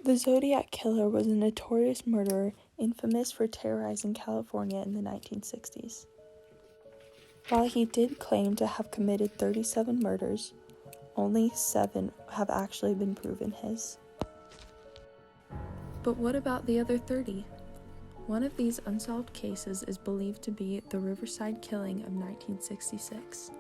The Zodiac Killer was a notorious murderer infamous for terrorizing California in the 1960s. While he did claim to have committed 37 murders, only 7 have actually been proven his. But what about the other 30? One of these unsolved cases is believed to be the Riverside Killing of 1966.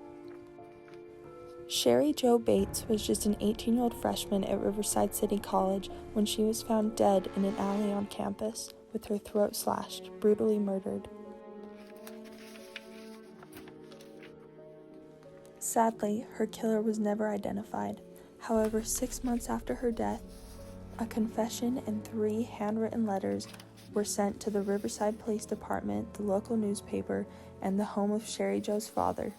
Sherry Jo Bates was just an 18-year-old freshman at Riverside City College when she was found dead in an alley on campus, with her throat slashed, brutally murdered. Sadly, her killer was never identified. However, 6 months after her death, a confession and 3 handwritten letters were sent to the Riverside Police Department, the local newspaper, and the home of Sherry Jo's father.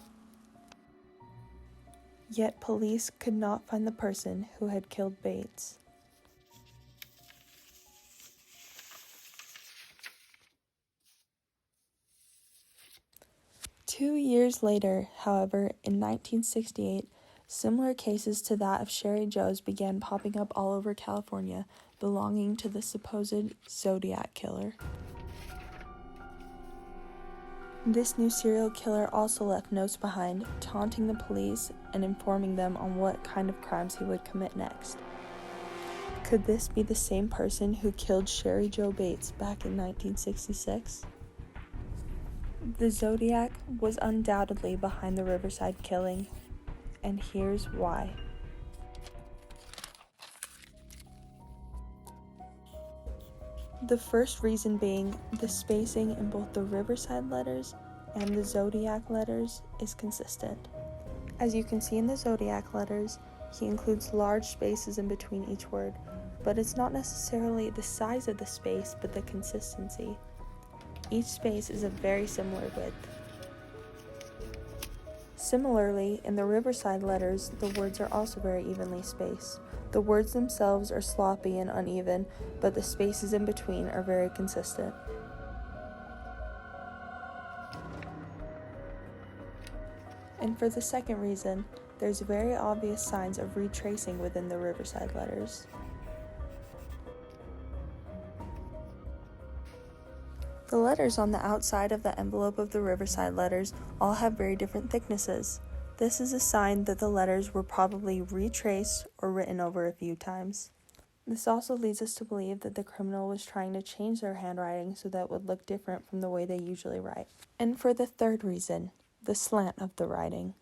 Yet police could not find the person who had killed Bates. Two years later, however, in 1968, similar cases to that of Sherry Jo's began popping up all over California, belonging to the supposed Zodiac Killer. This new serial killer also left notes behind, taunting the police and informing them on what kind of crimes he would commit next. Could this be the same person who killed Sherry Jo Bates back in 1966? The Zodiac was undoubtedly behind the Riverside Killing, and here's why. The first reason being the spacing in both the Riverside letters and the Zodiac letters is consistent. As you can see in the Zodiac letters, he includes large spaces in between each word, but it's not necessarily the size of the space, but the consistency. Each space is a very similar width. Similarly, in the Riverside letters, the words are also very evenly spaced. The words themselves are sloppy and uneven, but the spaces in between are very consistent. And for the second reason, there's very obvious signs of retracing within the Riverside letters. The letters on the outside of the envelope of the Riverside letters all have very different thicknesses. This is a sign that the letters were probably retraced or written over a few times. This also leads us to believe that the criminal was trying to change their handwriting so that it would look different from the way they usually write. And for the third reason, the slant of the writing.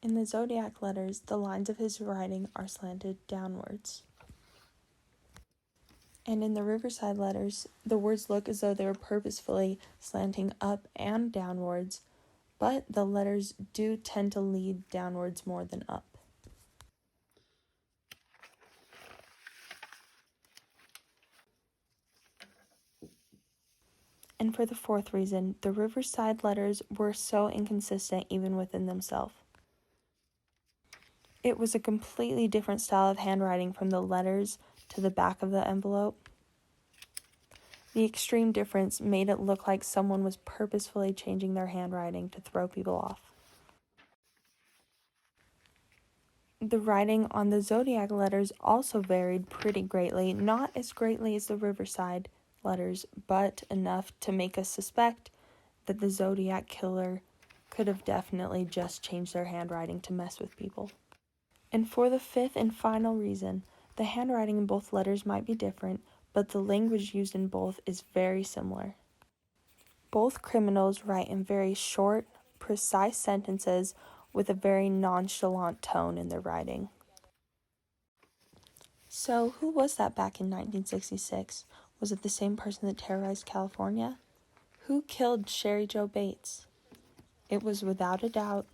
In the Zodiac letters, the lines of his writing are slanted downwards. And in the Riverside letters, the words look as though they were purposefully slanting up and downwards, but the letters do tend to lead downwards more than up. And for the fourth reason, the Riverside letters were so inconsistent even within themselves. It was a completely different style of handwriting from the letters to the back of the envelope. The extreme difference made it look like someone was purposefully changing their handwriting to throw people off. The writing on the Zodiac letters also varied pretty greatly, not as greatly as the Riverside letters, but enough to make us suspect that the Zodiac Killer could have definitely just changed their handwriting to mess with people. And for the fifth and final reason, the handwriting in both letters might be different, but the language used in both is very similar. Both criminals write in very short, precise sentences with a very nonchalant tone in their writing. So, who was that back in 1966? Was it the same person that terrorized California? Who killed Sherry Jo Bates? It was without a doubt